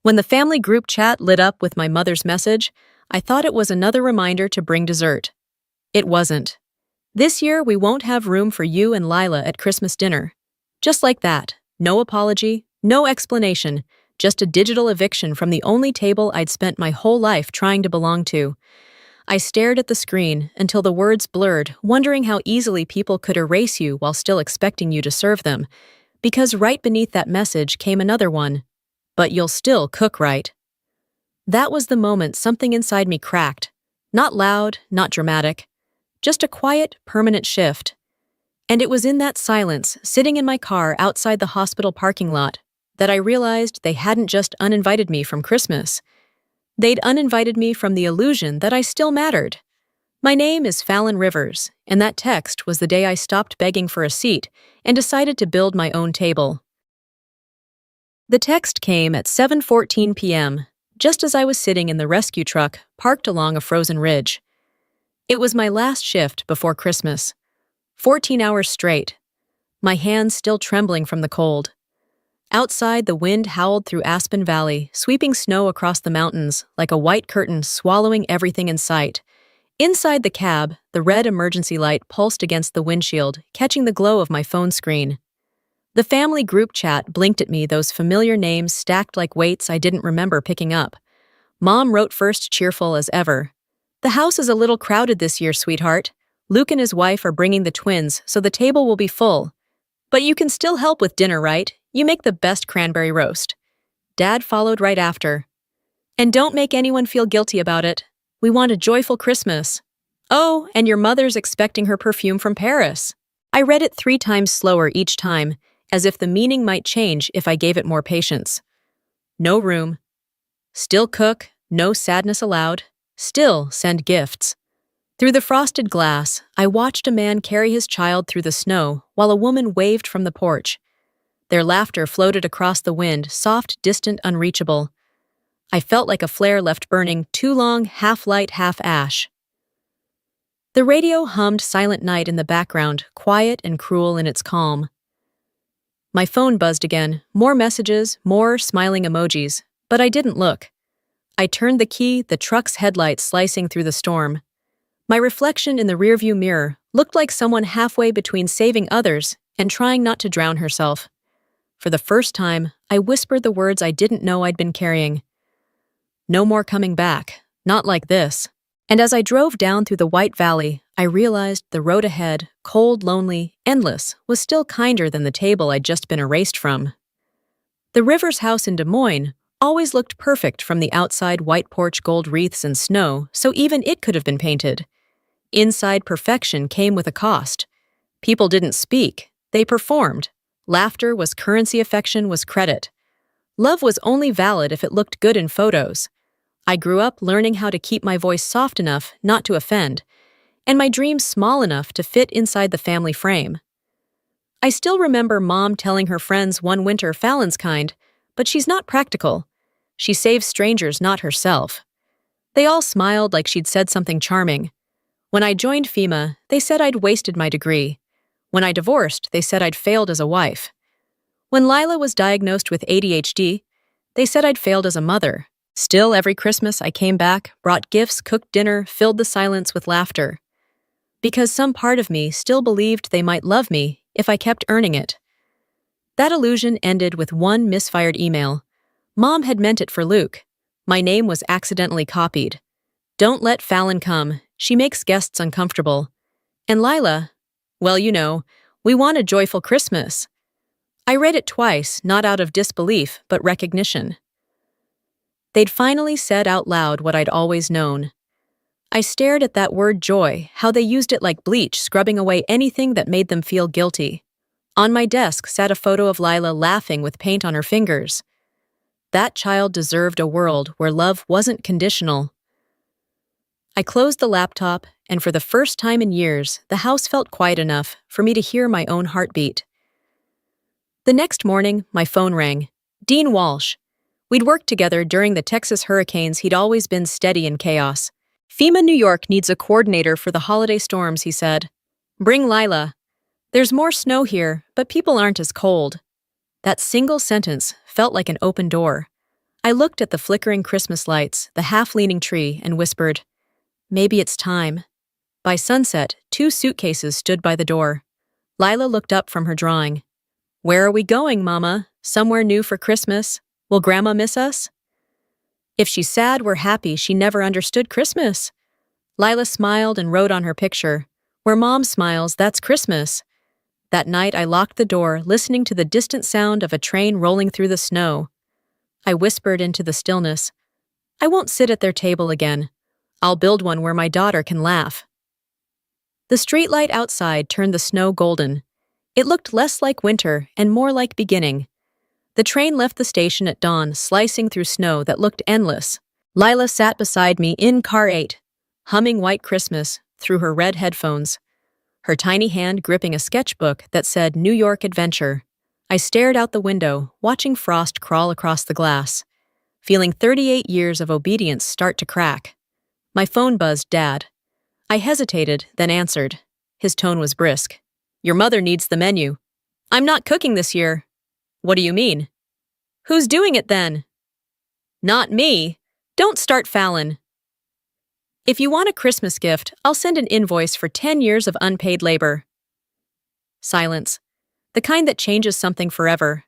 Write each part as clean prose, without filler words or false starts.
When the family group chat lit up with my mother's message, I thought it was another reminder to bring dessert. It wasn't. This year, we won't have room for you and Lila at Christmas dinner. Just like that. No apology, no explanation, just a digital eviction from the only table I'd spent my whole life trying to belong to. I stared at the screen until the words blurred, wondering how easily people could erase you while still expecting you to serve them. Because right beneath that message came another one. But you'll still cook right. That was the moment something inside me cracked. Not loud, not dramatic. Just a quiet, permanent shift. And it was in that silence, sitting in my car outside the hospital parking lot, that I realized they hadn't just uninvited me from Christmas. They'd uninvited me from the illusion that I still mattered. My name is Fallon Rivers, and that text was the day I stopped begging for a seat and decided to build my own table. The text came at 7:14 p.m., just as I was sitting in the rescue truck parked along a frozen ridge. It was my last shift before Christmas. 14 hours straight. My hands still trembling from the cold. Outside, the wind howled through Aspen Valley, sweeping snow across the mountains like a white curtain swallowing everything in sight. Inside the cab, the red emergency light pulsed against the windshield, catching the glow of my phone screen. The family group chat blinked at me, those familiar names stacked like weights I didn't remember picking up. Mom wrote first, cheerful as ever. "The house is a little crowded this year, sweetheart. Luke and his wife are bringing the twins, so the table will be full. But you can still help with dinner, right? You make the best cranberry roast." Dad followed right after. "And don't make anyone feel guilty about it. We want a joyful Christmas. Oh, and your mother's expecting her perfume from Paris." I read it 3 times slower each time, as if the meaning might change if I gave it more patience. No room. Still cook, no sadness allowed. Still send gifts. Through the frosted glass, I watched a man carry his child through the snow while a woman waved from the porch. Their laughter floated across the wind, soft, distant, unreachable. I felt like a flare left burning, too long, half light, half ash. The radio hummed Silent Night in the background, quiet and cruel in its calm. My phone buzzed again, more messages, more smiling emojis, but I didn't look. I turned the key, the truck's headlights slicing through the storm. My reflection in the rearview mirror looked like someone halfway between saving others and trying not to drown herself. For the first time, I whispered the words I didn't know I'd been carrying. No more coming back, not like this. And as I drove down through the White Valley, I realized the road ahead, cold, lonely, endless, was still kinder than the table I'd just been erased from. The Rivers house in Des Moines always looked perfect from the outside, white porch, gold wreaths and snow, so even it could have been painted. Inside, perfection came with a cost. People didn't speak, they performed. Laughter was currency, affection was credit. Love was only valid if it looked good in photos. I grew up learning how to keep my voice soft enough not to offend, and my dreams small enough to fit inside the family frame. I still remember Mom telling her friends one winter, "Fallon's kind, but she's not practical. She saves strangers, not herself." They all smiled like she'd said something charming. When I joined FEMA, they said I'd wasted my degree. When I divorced, they said I'd failed as a wife. When Lila was diagnosed with ADHD, they said I'd failed as a mother. Still, every Christmas I came back, brought gifts, cooked dinner, filled the silence with laughter. Because some part of me still believed they might love me if I kept earning it. That illusion ended with one misfired email. Mom had meant it for Luke. My name was accidentally copied. "Don't let Fallon come. She makes guests uncomfortable." And Lila, "Well, you know, we want a joyful Christmas." I read it twice, not out of disbelief, but recognition. They'd finally said out loud what I'd always known. I stared at that word joy, how they used it like bleach, scrubbing away anything that made them feel guilty. On my desk sat a photo of Lila laughing with paint on her fingers. That child deserved a world where love wasn't conditional. I closed the laptop, and for the first time in years, the house felt quiet enough for me to hear my own heartbeat. The next morning, my phone rang. Dean Walsh. We'd worked together during the Texas hurricanes. He'd always been steady in chaos. "FEMA New York needs a coordinator for the holiday storms," he said. "Bring Lila. There's more snow here, but people aren't as cold." That single sentence felt like an open door. I looked at the flickering Christmas lights, the half-leaning tree, and whispered, "Maybe it's time." By sunset, 2 suitcases stood by the door. Lila looked up from her drawing. "Where are we going, Mama? Somewhere new for Christmas? Will Grandma miss us?" If she's sad, we're happy she never understood Christmas. Lila smiled and wrote on her picture, "Where Mom smiles, that's Christmas." That night I locked the door, listening to the distant sound of a train rolling through the snow. I whispered into the stillness, "I won't sit at their table again. I'll build one where my daughter can laugh." The streetlight outside turned the snow golden. It looked less like winter and more like beginning. The train left the station at dawn, slicing through snow that looked endless. Lila sat beside me in car 8, humming White Christmas through her red headphones, her tiny hand gripping a sketchbook that said New York Adventure. I stared out the window, watching frost crawl across the glass, feeling 38 years of obedience start to crack. My phone buzzed Dad. I hesitated, then answered. His tone was brisk. "Your mother needs the menu." "I'm not cooking this year." "What do you mean?" "Who's doing it then?" "Not me. Don't start Fallon." "If you want a Christmas gift, I'll send an invoice for 10 years of unpaid labor." Silence. The kind that changes something forever.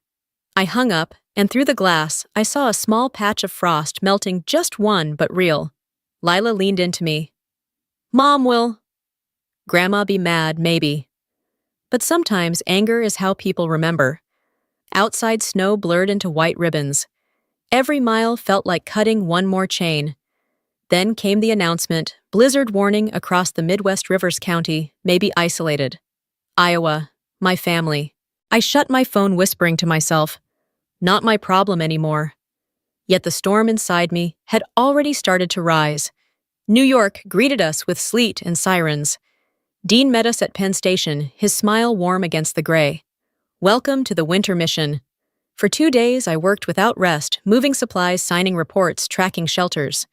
I hung up, and through the glass, I saw a small patch of frost melting, just one, but real. Lila leaned into me. "Mom will..." "Grandma be mad, maybe." But sometimes anger is how people remember. Outside snow blurred into white ribbons. Every mile felt like cutting one more chain. Then came the announcement, blizzard warning across the Midwest Rivers County, maybe isolated. Iowa, my family. I shut my phone whispering to myself, not my problem anymore. Yet the storm inside me had already started to rise. New York greeted us with sleet and sirens. Dean met us at Penn Station, his smile warm against the gray. "Welcome to the winter mission." For 2 days I worked without rest, moving supplies, signing reports, tracking shelters.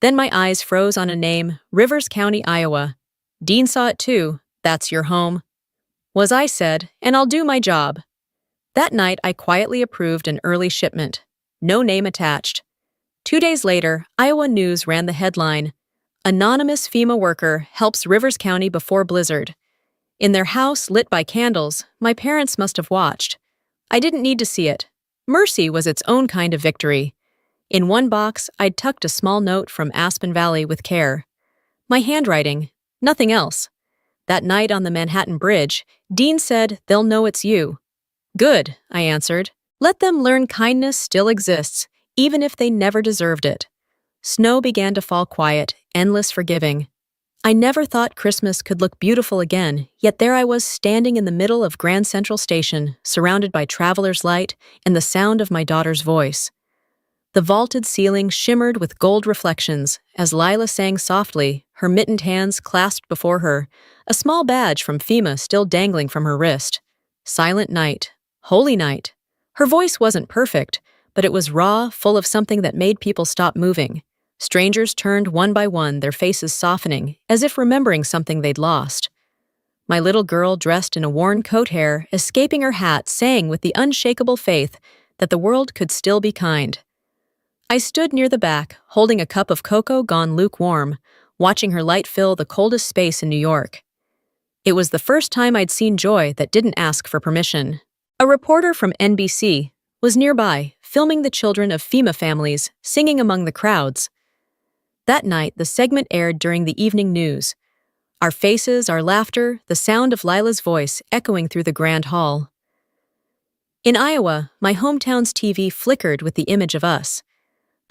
Then my eyes froze on a name, Rivers County, Iowa. Dean saw it too. "That's your home." Was I said, "and I'll do my job." That night I quietly approved an early shipment. No name attached. 2 days later, Iowa News ran the headline, "Anonymous FEMA worker helps Rivers County before blizzard." In their house lit by candles, my parents must have watched. I didn't need to see it. Mercy was its own kind of victory. In one box, I'd tucked a small note from Aspen Valley with care. My handwriting, nothing else. That night on the Manhattan Bridge, Dean said, "They'll know it's you." "Good," I answered. "Let them learn kindness still exists, even if they never deserved it." Snow began to fall quiet, endless forgiving. I never thought Christmas could look beautiful again, yet there I was standing in the middle of Grand Central Station, surrounded by traveler's light and the sound of my daughter's voice. The vaulted ceiling shimmered with gold reflections as Lila sang softly, her mittened hands clasped before her, a small badge from FEMA still dangling from her wrist. Silent night. Holy night. Her voice wasn't perfect, but it was raw, full of something that made people stop moving. Strangers turned one by one, their faces softening, as if remembering something they'd lost. My little girl, dressed in a worn coat hair, escaping her hat, sang with the unshakable faith that the world could still be kind. I stood near the back, holding a cup of cocoa gone lukewarm, watching her light fill the coldest space in New York. It was the first time I'd seen joy that didn't ask for permission. A reporter from NBC was nearby, filming the children of FEMA families singing among the crowds. That night, the segment aired during the evening news. Our faces, our laughter, the sound of Lila's voice echoing through the grand hall. In Iowa, my hometown's TV flickered with the image of us.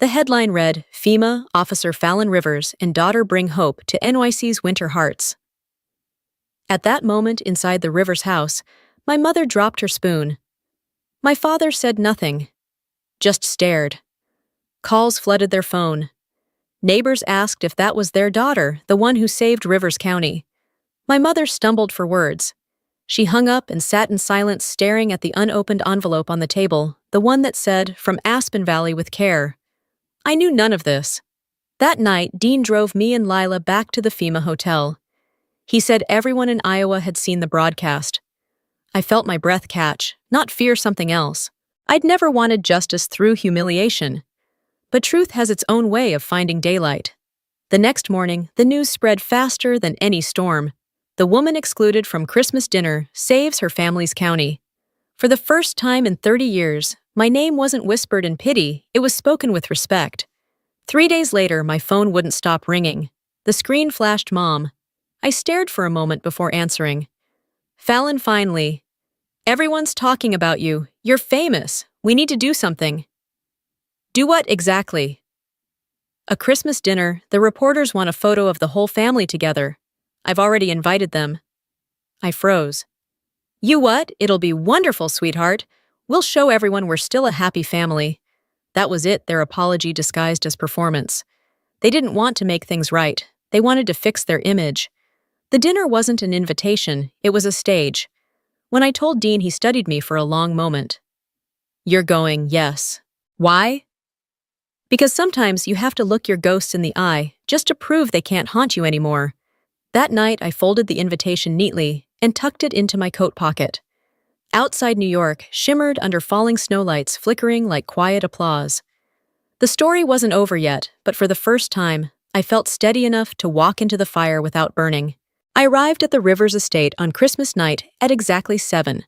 The headline read, "FEMA, Officer Fallon Rivers and daughter bring hope to NYC's winter hearts." At that moment inside the Rivers house, my mother dropped her spoon. My father said nothing, just stared. Calls flooded their phone. Neighbors asked if that was their daughter, the one who saved Rivers County. My mother stumbled for words. She hung up and sat in silence, staring at the unopened envelope on the table, the one that said, "From Aspen Valley with care." I knew none of this. That night, Dean drove me and Lila back to the FEMA hotel. He said everyone in Iowa had seen the broadcast. I felt my breath catch, not fear, something else. I'd never wanted justice through humiliation. But truth has its own way of finding daylight. The next morning, the news spread faster than any storm. The woman excluded from Christmas dinner saves her family's county. For the first time in 30 years, my name wasn't whispered in pity, it was spoken with respect. 3 days later, my phone wouldn't stop ringing. The screen flashed Mom. I stared for a moment before answering. Fallon finally. Everyone's talking about you. You're famous. We need to do something. Do what exactly? A Christmas dinner. The reporters want a photo of the whole family together. I've already invited them. I froze. You what? It'll be wonderful, sweetheart. We'll show everyone we're still a happy family. That was it, their apology disguised as performance. They didn't want to make things right. They wanted to fix their image. The dinner wasn't an invitation, it was a stage. When I told Dean, he studied me for a long moment. You're going, yes. Why? Because sometimes you have to look your ghosts in the eye just to prove they can't haunt you anymore. That night, I folded the invitation neatly and tucked it into my coat pocket. Outside New York shimmered under falling snowlights, flickering like quiet applause. The story wasn't over yet, but for the first time, I felt steady enough to walk into the fire without burning. I arrived at the Rivers estate on Christmas night at exactly 7.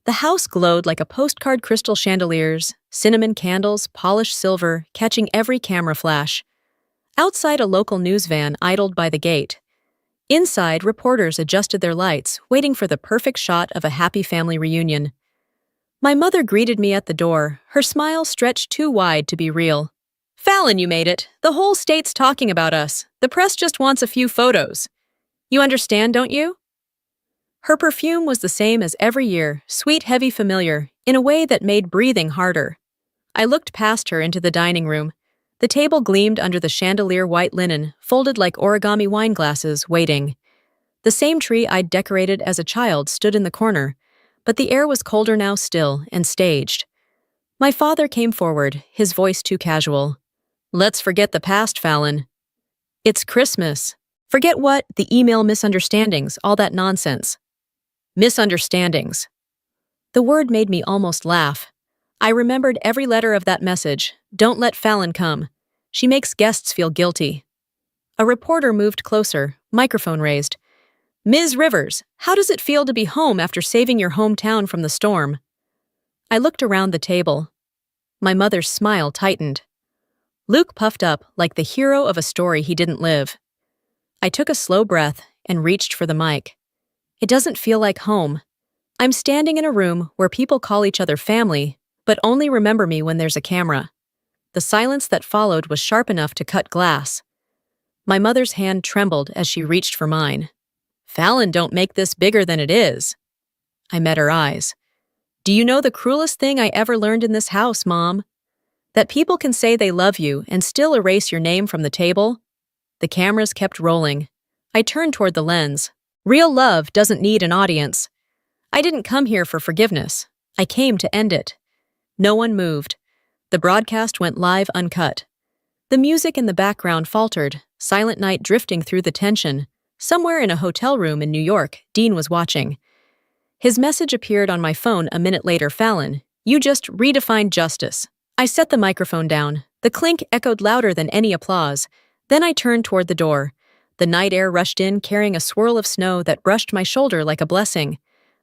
The house glowed like a postcard, crystal chandeliers, cinnamon candles, polished silver, catching every camera flash. Outside, a local news van idled by the gate. Inside, reporters adjusted their lights, waiting for the perfect shot of a happy family reunion. My mother greeted me at the door, her smile stretched too wide to be real. Fallon, you made it. The whole state's talking about us. The press just wants a few photos. You understand, don't you? Her perfume was the same as every year, sweet, heavy, familiar, in a way that made breathing harder. I looked past her into the dining room. The table gleamed under the chandelier white linen, folded like origami wine glasses, waiting. The same tree I'd decorated as a child stood in the corner, but the air was colder now, still and staged. My father came forward, his voice too casual. Let's forget the past, Fallon. It's Christmas. Forget what? The email misunderstandings, all that nonsense. Misunderstandings. The word made me almost laugh. I remembered every letter of that message. Don't let Fallon come. She makes guests feel guilty. A reporter moved closer, microphone raised. Ms. Rivers, how does it feel to be home after saving your hometown from the storm? I looked around the table. My mother's smile tightened. Luke puffed up like the hero of a story he didn't live. I took a slow breath and reached for the mic. It doesn't feel like home. I'm standing in a room where people call each other family, but only remember me when there's a camera. The silence that followed was sharp enough to cut glass. My mother's hand trembled as she reached for mine. Fallon, don't make this bigger than it is. I met her eyes. Do you know the cruelest thing I ever learned in this house, Mom? That people can say they love you and still erase your name from the table? The cameras kept rolling. I turned toward the lens. Real love doesn't need an audience. I didn't come here for forgiveness. I came to end it. No one moved. The broadcast went live uncut. The music in the background faltered, Silent Night drifting through the tension. Somewhere in a hotel room in New York, Dean was watching. His message appeared on my phone a minute later. Fallon, you just redefined justice. I set the microphone down. The clink echoed louder than any applause. Then I turned toward the door. The night air rushed in, carrying a swirl of snow that brushed my shoulder like a blessing.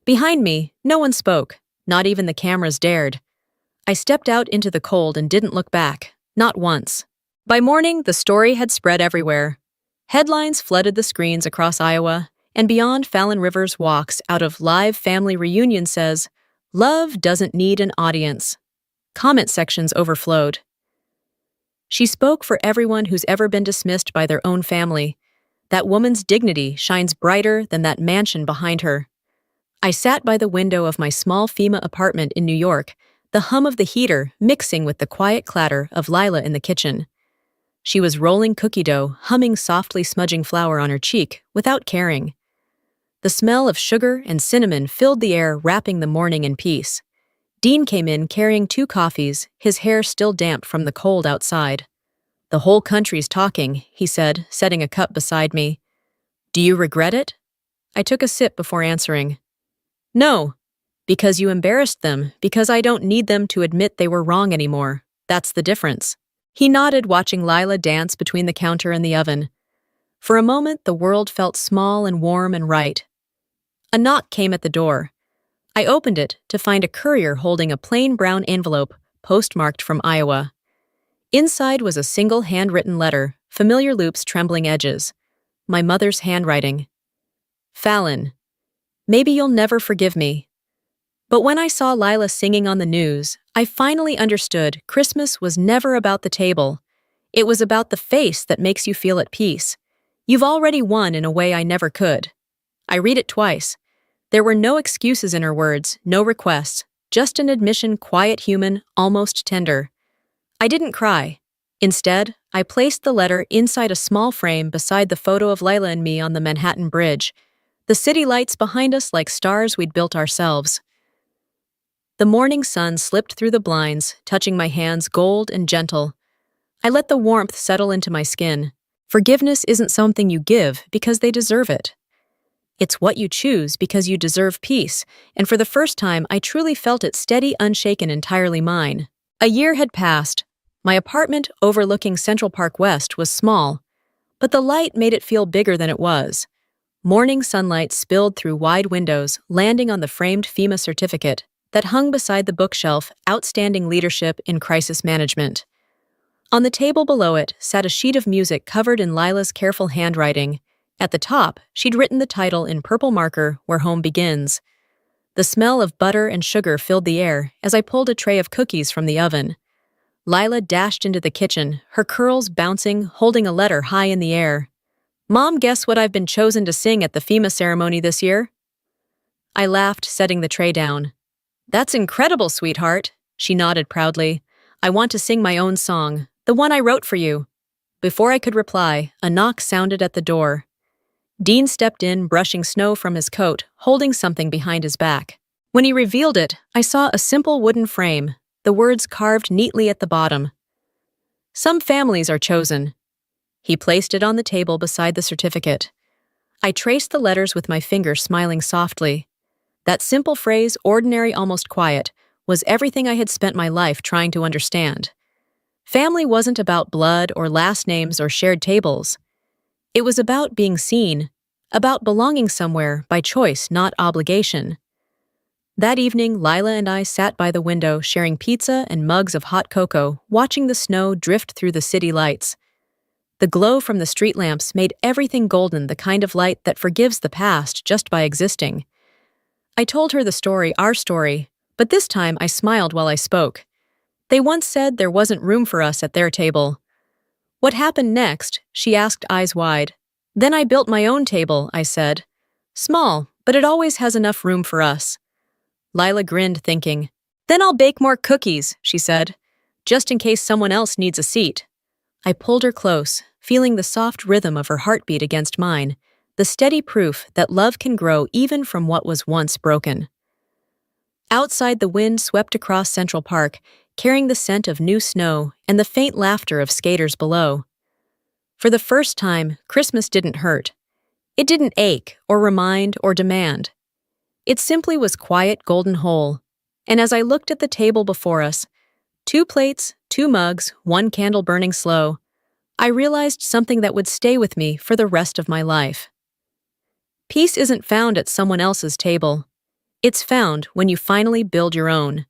Behind me, no one spoke. Not even the cameras dared. I stepped out into the cold and didn't look back. Not once. By morning, the story had spread everywhere. Headlines flooded the screens across Iowa, and beyond, Fallon Rivers walks out of live family reunion says, "Love doesn't need an audience." Comment sections overflowed. She spoke for everyone who's ever been dismissed by their own family. That woman's dignity shines brighter than that mansion behind her. I sat by the window of my small FEMA apartment in New York, the hum of the heater mixing with the quiet clatter of Lila in the kitchen. She was rolling cookie dough, humming softly, smudging flour on her cheek, without caring. The smell of sugar and cinnamon filled the air, wrapping the morning in peace. Dean came in carrying 2 coffees, his hair still damp from the cold outside. "The whole country's talking," he said, setting a cup beside me. "Do you regret it?" I took a sip before answering. "No, because you embarrassed them, because I don't need them to admit they were wrong anymore. That's the difference." He nodded, watching Lila dance between the counter and the oven. For a moment, the world felt small and warm and right. A knock came at the door. I opened it to find a courier holding a plain brown envelope postmarked from Iowa. Inside was a single handwritten letter, familiar loops, trembling edges. My mother's handwriting. Fallon, maybe you'll never forgive me. But when I saw Lila singing on the news, I finally understood Christmas was never about the table. It was about the face that makes you feel at peace. You've already won in a way I never could. I read it twice. There were no excuses in her words, no requests, just an admission, quiet, human, almost tender. I didn't cry. Instead, I placed the letter inside a small frame beside the photo of Lila and me on the Manhattan Bridge, the city lights behind us like stars we'd built ourselves. The morning sun slipped through the blinds, touching my hands, gold and gentle. I let the warmth settle into my skin. Forgiveness isn't something you give because they deserve it. It's what you choose because you deserve peace, and for the first time I truly felt it, steady, unshaken, entirely mine. A year had passed. My apartment overlooking Central Park West was small, but the light made it feel bigger than it was. Morning sunlight spilled through wide windows, landing on the framed FEMA certificate that hung beside the bookshelf, Outstanding Leadership in Crisis Management. On the table below it sat a sheet of music covered in Lila's careful handwriting. At the top, she'd written the title in purple marker, Where Home Begins. The smell of butter and sugar filled the air as I pulled a tray of cookies from the oven. Lila dashed into the kitchen, her curls bouncing, holding a letter high in the air. "Mom, guess what I've been chosen to sing at the FEMA ceremony this year?" I laughed, setting the tray down. "That's incredible, sweetheart," she nodded proudly. "I want to sing my own song, the one I wrote for you." Before I could reply, a knock sounded at the door. Dean stepped in, brushing snow from his coat, holding something behind his back. When he revealed it, I saw a simple wooden frame, the words carved neatly at the bottom. "Some families are chosen." He placed it on the table beside the certificate. I traced the letters with my finger, smiling softly. That simple phrase, ordinary, almost quiet, was everything I had spent my life trying to understand. Family wasn't about blood or last names or shared tables. It was about being seen, about belonging somewhere by choice, not obligation. That evening, Lila and I sat by the window, sharing pizza and mugs of hot cocoa, watching the snow drift through the city lights. The glow from the street lamps made everything golden, the kind of light that forgives the past just by existing. I told her the story, our story, but this time I smiled while I spoke. They once said there wasn't room for us at their table. "What happened next?" she asked, eyes wide. "Then I built my own table," I said. "Small, but it always has enough room for us." Lila grinned, thinking. "Then I'll bake more cookies," she said, "just in case someone else needs a seat." I pulled her close, feeling the soft rhythm of her heartbeat against mine, the steady proof that love can grow even from what was once broken. Outside, the wind swept across Central Park, carrying the scent of new snow and the faint laughter of skaters below. For the first time, Christmas didn't hurt. It didn't ache or remind or demand. It simply was quiet, golden whole. And as I looked at the table before us, 2 plates, 2 mugs, 1 candle burning slow, I realized something that would stay with me for the rest of my life. Peace isn't found at someone else's table. It's found when you finally build your own.